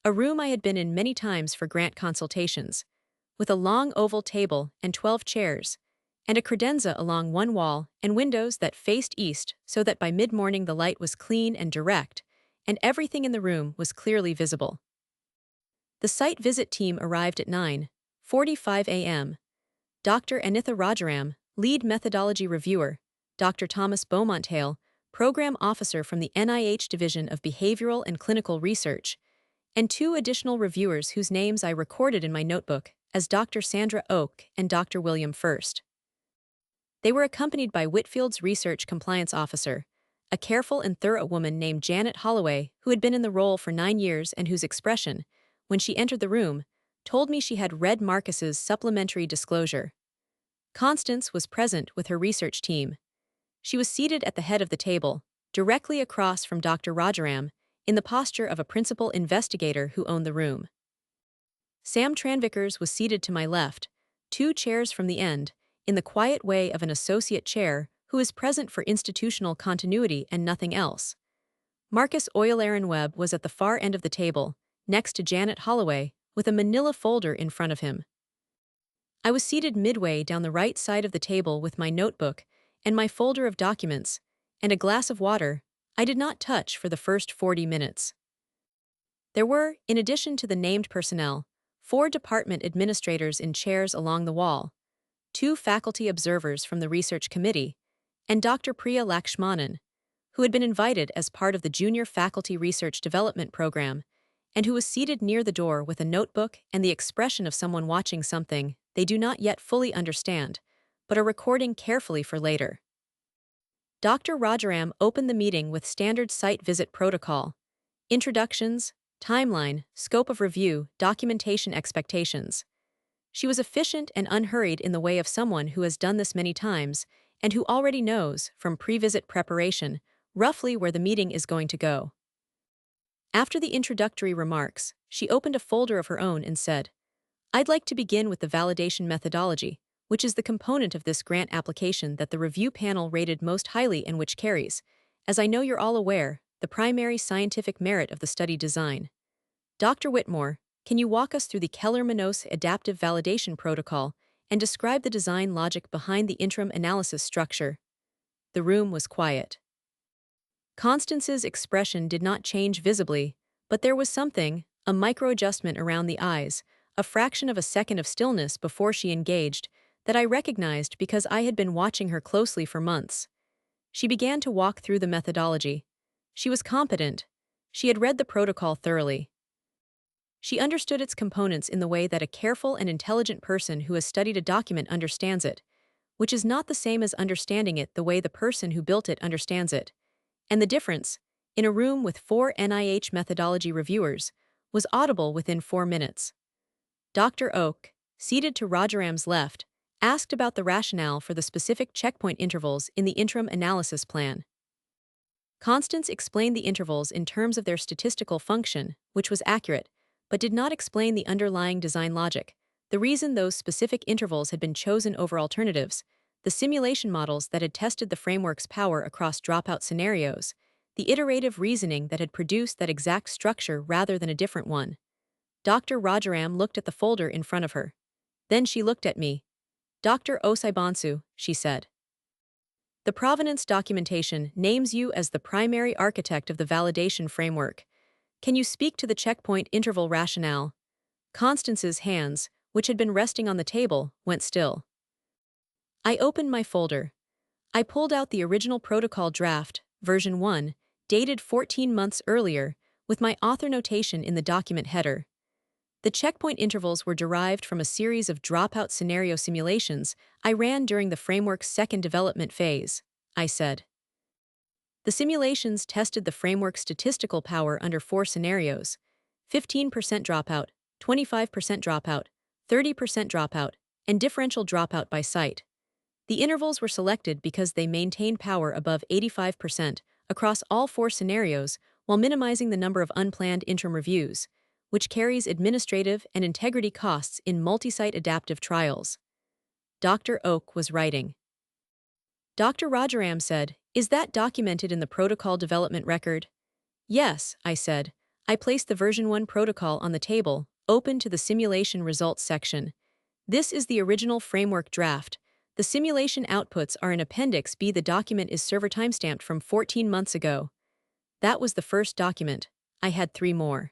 Speaker 1: a room I had been in many times for grant consultations, with a long oval table and 12 chairs, and a credenza along one wall and windows that faced east so that by mid-morning the light was clean and direct, and everything in the room was clearly visible. The site visit team arrived at 9:45 a.m. Dr. Anitha Rajaram, lead methodology reviewer, Dr. Thomas Beaumont-Hale, program officer from the NIH Division of Behavioral and Clinical Research, and 2 additional reviewers whose names I recorded in my notebook as Dr. Sandra Oak and Dr. William First. They were accompanied by Whitfield's research compliance officer, a careful and thorough woman named Janet Holloway, who had been in the role for 9 years and whose expression, when she entered the room, told me she had read Marcus's supplementary disclosure. Constance was present with her research team. She was seated at the head of the table, directly across from Dr. Rajaram, in the posture of a principal investigator who owned the room. Sam Tranvickers was seated to my left, 2 chairs from the end, in the quiet way of an associate chair who is present for institutional continuity and nothing else. Marcus Euler Webb was at the far end of the table, next to Janet Holloway, with a manila folder in front of him. I was seated midway down the right side of the table with my notebook and my folder of documents, and a glass of water I did not touch for the first 40 minutes. There were, in addition to the named personnel, 4 department administrators in chairs along the wall, two faculty observers from the research committee, and Dr. Priya Lakshmanan, who had been invited as part of the Junior Faculty Research Development Program, and who was seated near the door with a notebook and the expression of someone watching something they do not yet fully understand, but are recording carefully for later. Dr. Rajaram opened the meeting with standard site visit protocol: introductions, timeline, scope of review, documentation expectations. She was efficient and unhurried in the way of someone who has done this many times and who already knows, from pre-visit preparation, roughly where the meeting is going to go. After the introductory remarks, she opened a folder of her own and said, "I'd like to begin with the validation methodology, which is the component of this grant application that the review panel rated most highly and which carries, as I know you're all aware, the primary scientific merit of the study design. Dr. Whitmore, can you walk us through the Keller-Manosse Adaptive Validation Protocol and describe the design logic behind the interim analysis structure?" The room was quiet. Constance's expression did not change visibly, but there was something, a micro-adjustment around the eyes, a fraction of a second of stillness before she engaged, that I recognized because I had been watching her closely for months. She began to walk through the methodology. She was competent. She had read the protocol thoroughly. She understood its components in the way that a careful and intelligent person who has studied a document understands it, which is not the same as understanding it the way the person who built it understands it. And the difference, in a room with 4 NIH methodology reviewers, was audible within 4 minutes. Dr. Oak, seated to Rajaram's left, asked about the rationale for the specific checkpoint intervals in the interim analysis plan. Constance explained the intervals in terms of their statistical function, which was accurate, but did not explain the underlying design logic, the reason those specific intervals had been chosen over alternatives, the simulation models that had tested the framework's power across dropout scenarios, the iterative reasoning that had produced that exact structure rather than a different one. Dr. Rajaram looked at the folder in front of her. Then she looked at me. "Dr. Osaibansu," she said. "The provenance documentation names you as the primary architect of the validation framework. Can you speak to the checkpoint interval rationale?" Constance's hands, which had been resting on the table, went still. I opened my folder. I pulled out the original protocol draft, version 1, dated 14 months earlier, with my author notation in the document header. The checkpoint intervals were derived from a series of dropout scenario simulations I ran during the framework's second development phase, I said. The simulations tested the framework's statistical power under 4 scenarios: 15% dropout, 25% dropout, 30% dropout, and differential dropout by site. The intervals were selected because they maintain power above 85% across all 4 scenarios while minimizing the number of unplanned interim reviews, which carries administrative and integrity costs in multi-site adaptive trials. Dr. Oak was writing. Dr. Rajaram said, "Is that documented in the protocol development record?" "Yes," I said. I placed the version 1 protocol on the table, open to the simulation results section. "This is the original framework draft. The simulation outputs are in Appendix B. The document is server timestamped from 14 months ago." That was the first document. I had 3 more.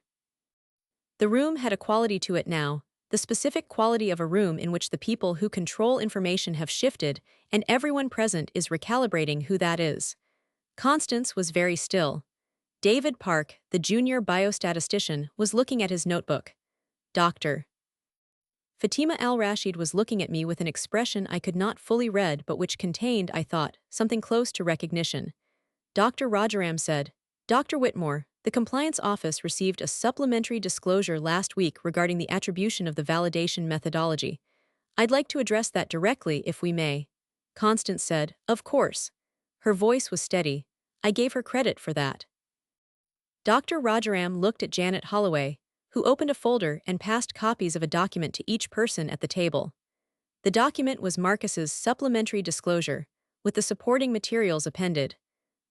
Speaker 1: The room had a quality to it now, the specific quality of a room in which the people who control information have shifted and everyone present is recalibrating who that is. Constance was very still. David Park, the junior biostatistician, was looking at his notebook. Dr. Fatima Al-Rashid was looking at me with an expression I could not fully read but which contained, I thought, something close to recognition. Dr. Rajaram said, "Dr. Whitmore, the Compliance Office received a supplementary disclosure last week regarding the attribution of the validation methodology. I'd like to address that directly if we may." Constance said, "Of course." Her voice was steady. I gave her credit for that. Dr. Rajaram looked at Janet Holloway, who opened a folder and passed copies of a document to each person at the table. The document was Marcus's supplementary disclosure, with the supporting materials appended: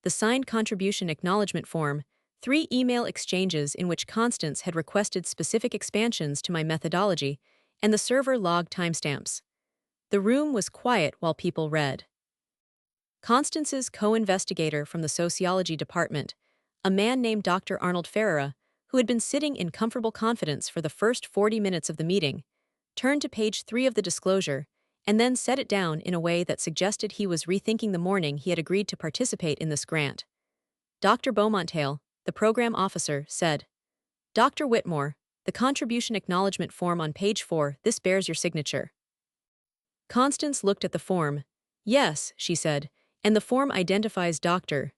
Speaker 1: the signed contribution acknowledgement form, 3 email exchanges in which Constance had requested specific expansions to my methodology, and the server log timestamps. The room was quiet while people read. Constance's co-investigator from the sociology department, a man named Dr. Arnold Ferreira, who had been sitting in comfortable confidence for the first 40 minutes of the meeting, turned to page 3 of the disclosure and then set it down in a way that suggested he was rethinking the morning he had agreed to participate in this grant. Dr. Beaumonthale, the program officer, said, "Dr. Whitmore, the contribution acknowledgement form on page 4, this bears your signature." Constance looked at the form. "Yes," she said, "and the form identifies Dr.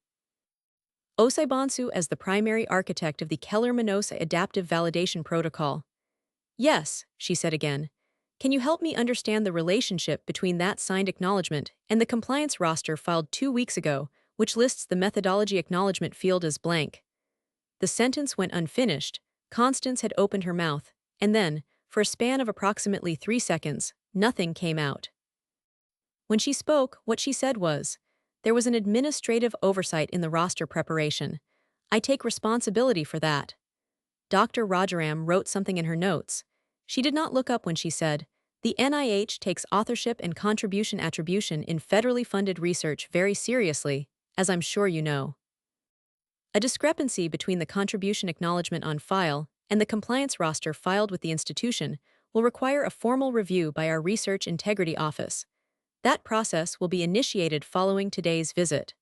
Speaker 1: Osaibansu as the primary architect of the Keller-Minosa Adaptive Validation Protocol." "Yes," she said again. "Can you help me understand the relationship between that signed acknowledgement and the compliance roster filed 2 weeks ago, which lists the methodology acknowledgement field as blank?" The sentence went unfinished. Constance had opened her mouth, and then, for a span of approximately 3 seconds, nothing came out. When she spoke, what she said was, "There was an administrative oversight in the roster preparation. I take responsibility for that." Dr. Rajaram wrote something in her notes. She did not look up when she said, "The NIH takes authorship and contribution attribution in federally funded research very seriously, as I'm sure you know. A discrepancy between the contribution acknowledgement on file and the compliance roster filed with the institution will require a formal review by our Research Integrity Office. That process will be initiated following today's visit."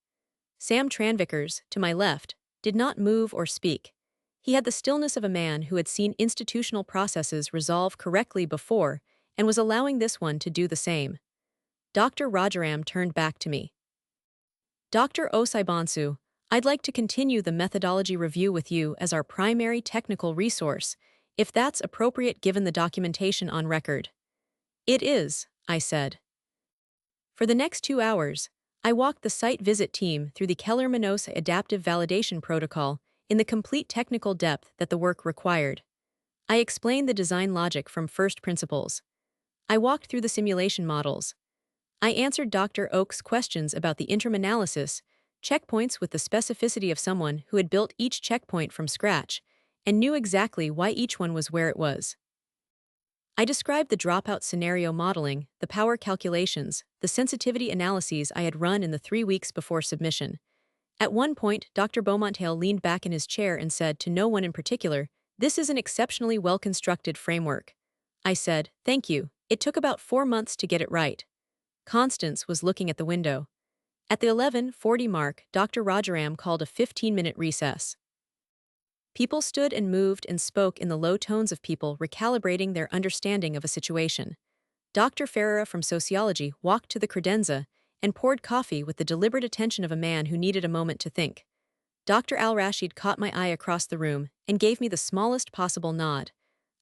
Speaker 1: Sam Tranvickers, to my left, did not move or speak. He had the stillness of a man who had seen institutional processes resolve correctly before and was allowing this one to do the same. Dr. Rajaram turned back to me. "Dr. Osaibansu, I'd like to continue the methodology review with you as our primary technical resource, if that's appropriate given the documentation on record." "It is," I said. For the next 2 hours, I walked the site visit team through the Keller-Minosa Adaptive Validation Protocol in the complete technical depth that the work required. I explained the design logic from first principles. I walked through the simulation models. I answered Dr. Oak's questions about the interim analysis, checkpoints with the specificity of someone who had built each checkpoint from scratch and knew exactly why each one was where it was. I described the dropout scenario modeling, the power calculations, the sensitivity analyses I had run in the 3 weeks before submission. At one point, Dr. Beaumonthale leaned back in his chair and said to no one in particular, "This is an exceptionally well-constructed framework." I said, "Thank you. It took about 4 months to get it right." Constance was looking at the window. At the 11:40 mark, Dr. Rajaram called a 15-minute recess. People stood and moved and spoke in the low tones of people recalibrating their understanding of a situation. Dr. Ferreira from sociology walked to the credenza and poured coffee with the deliberate attention of a man who needed a moment to think. Dr. Al-Rashid caught my eye across the room and gave me the smallest possible nod,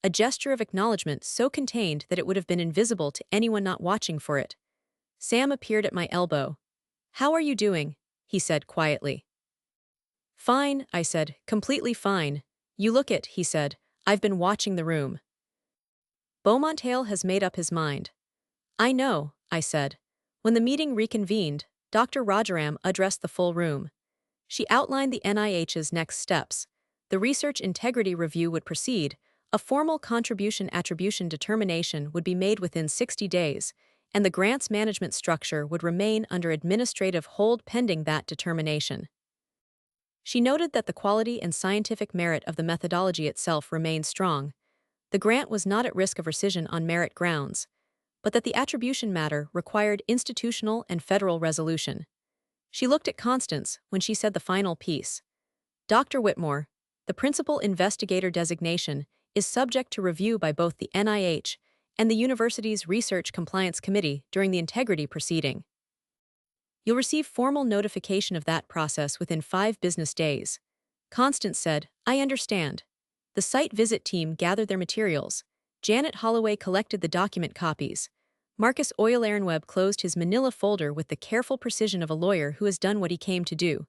Speaker 1: a gesture of acknowledgement so contained that it would have been invisible to anyone not watching for it. Sam appeared at my elbow. "How are you doing?" he said quietly. "Fine," I said, "completely fine. You look it," he said. "I've been watching the room." Beaumonthale has made up his mind. "I know," I said. When the meeting reconvened, Dr. Rajaram addressed the full room. She outlined the NIH's next steps. The research integrity review would proceed, a formal contribution attribution determination would be made within 60 days, and the grants management structure would remain under administrative hold pending that determination. She noted that the quality and scientific merit of the methodology itself remained strong. The grant was not at risk of rescission on merit grounds, but that the attribution matter required institutional and federal resolution. She looked at Constance when she said the final piece. "Dr. Whitmore, the principal investigator designation is subject to review by both the NIH and the university's Research Compliance Committee during the integrity proceeding. You'll receive formal notification of that process within 5 business days." Constance said, "I understand." The site visit team gathered their materials. Janet Holloway collected the document copies. Marcus Oyler-Webb closed his manila folder with the careful precision of a lawyer who has done what he came to do.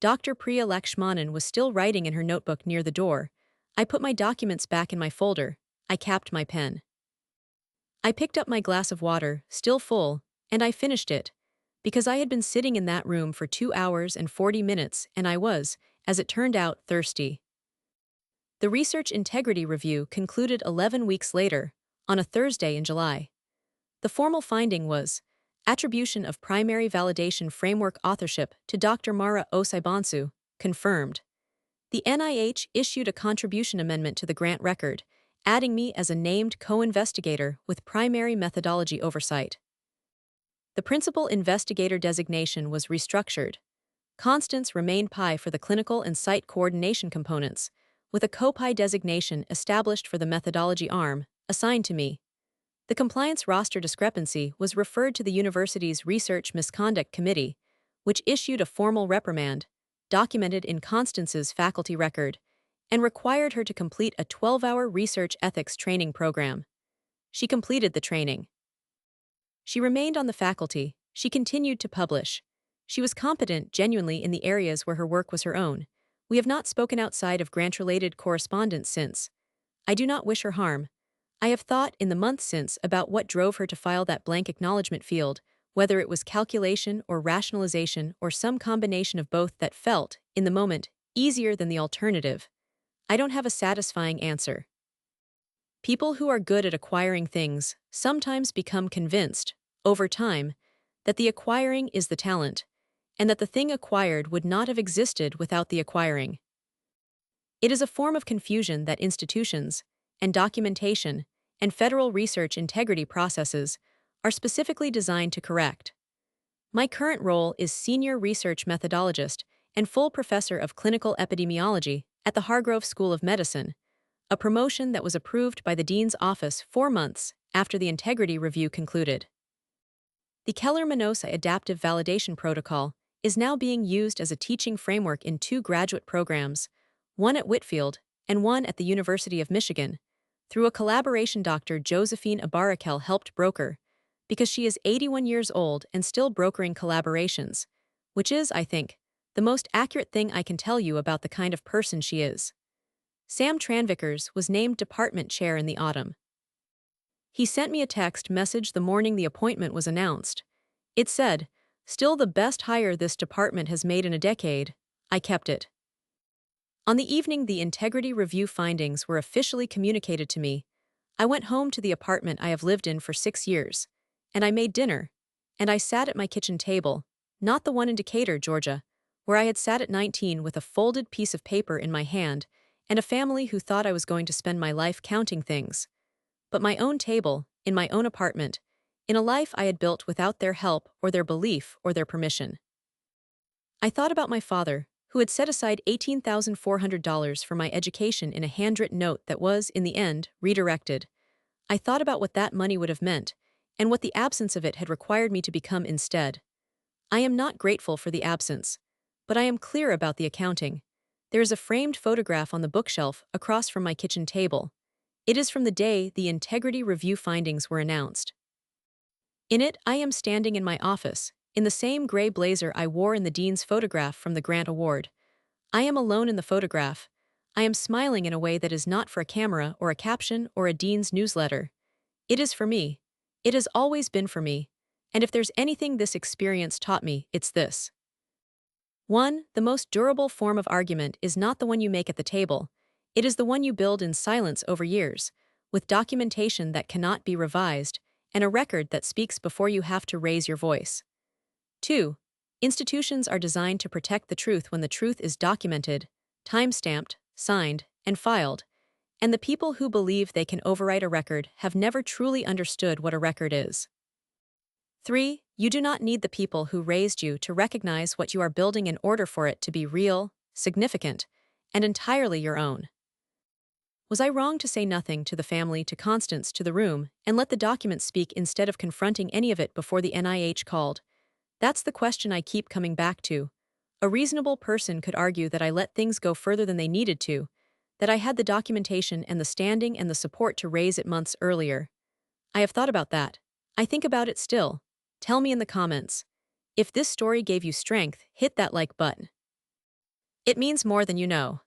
Speaker 1: Dr. Priya Lakshmanan was still writing in her notebook near the door. I put my documents back in my folder. I capped my pen. I picked up my glass of water, still full, and I finished it, because I had been sitting in that room for 2 hours and 40 minutes and I was, as it turned out, thirsty. The Research Integrity Review concluded 11 weeks later, on a Thursday in July. The formal finding was attribution of primary validation framework authorship to Dr. Mara Osaibansu, confirmed. The NIH issued a contribution amendment to the grant record, adding me as a named co-investigator with primary methodology oversight. The principal investigator designation was restructured. Constance remained PI for the clinical and site coordination components, with a co-PI designation established for the methodology arm, assigned to me. The compliance roster discrepancy was referred to the university's Research Misconduct Committee, which issued a formal reprimand, documented in Constance's faculty record, and required her to complete a 12-hour research ethics training program. She completed the training. She remained on the faculty. She continued to publish. She was competent genuinely in the areas where her work was her own. We have not spoken outside of grant-related correspondence since. I do not wish her harm. I have thought in the months since about what drove her to file that blank acknowledgement field, whether it was calculation or rationalization or some combination of both that felt, in the moment, easier than the alternative. I don't have a satisfying answer. People who are good at acquiring things sometimes become convinced, over time, that the acquiring is the talent, and that the thing acquired would not have existed without the acquiring. It is a form of confusion that institutions, and documentation, and federal research integrity processes are specifically designed to correct. My current role is Senior Research Methodologist and full Professor of Clinical Epidemiology at the Hargrove School of Medicine, a promotion that was approved by the Dean's Office 4 months after the integrity review concluded. The Keller-Minosa Adaptive Validation Protocol is now being used as a teaching framework in 2 graduate programs, one at Whitfield and one at the University of Michigan, through a collaboration Dr. Josephine Abarakel helped broker, because she is 81 years old and still brokering collaborations, which is, I think, the most accurate thing I can tell you about the kind of person she is. Sam Tranvickers was named department chair in the autumn. He sent me a text message the morning the appointment was announced. It said, "Still the best hire this department has made in a decade." I kept it. On the evening the integrity review findings were officially communicated to me, I went home to the apartment I have lived in for 6 years, and I made dinner, and I sat at my kitchen table, not the one in Decatur, Georgia, where I had sat at 19 with a folded piece of paper in my hand and a family who thought I was going to spend my life counting things, but my own table, in my own apartment, in a life I had built without their help or their belief or their permission. I thought about my father, who had set aside $18,400 for my education in a handwritten note that was, in the end, redirected. I thought about what that money would have meant, and what the absence of it had required me to become instead. I am not grateful for the absence, but I am clear about the accounting. There is a framed photograph on the bookshelf across from my kitchen table. It is from the day the integrity review findings were announced. In it, I am standing in my office, in the same gray blazer I wore in the dean's photograph from the grant award. I am alone in the photograph. I am smiling in a way that is not for a camera or a caption or a dean's newsletter. It is for me. It has always been for me. And if there's anything this experience taught me, it's this. 1. The most durable form of argument is not the one you make at the table. It is the one you build in silence over years, with documentation that cannot be revised, and a record that speaks before you have to raise your voice. 2. Institutions are designed to protect the truth when the truth is documented, time-stamped, signed, and filed, and the people who believe they can overwrite a record have never truly understood what a record is. 3. You do not need the people who raised you to recognize what you are building in order for it to be real, significant, and entirely your own. Was I wrong to say nothing to the family, to Constance, to the room, and let the document speak instead of confronting any of it before the NIH called? That's the question I keep coming back to. A reasonable person could argue that I let things go further than they needed to, that I had the documentation and the standing and the support to raise it months earlier. I have thought about that. I think about it still. Tell me in the comments. If this story gave you strength, hit that like button. It means more than you know.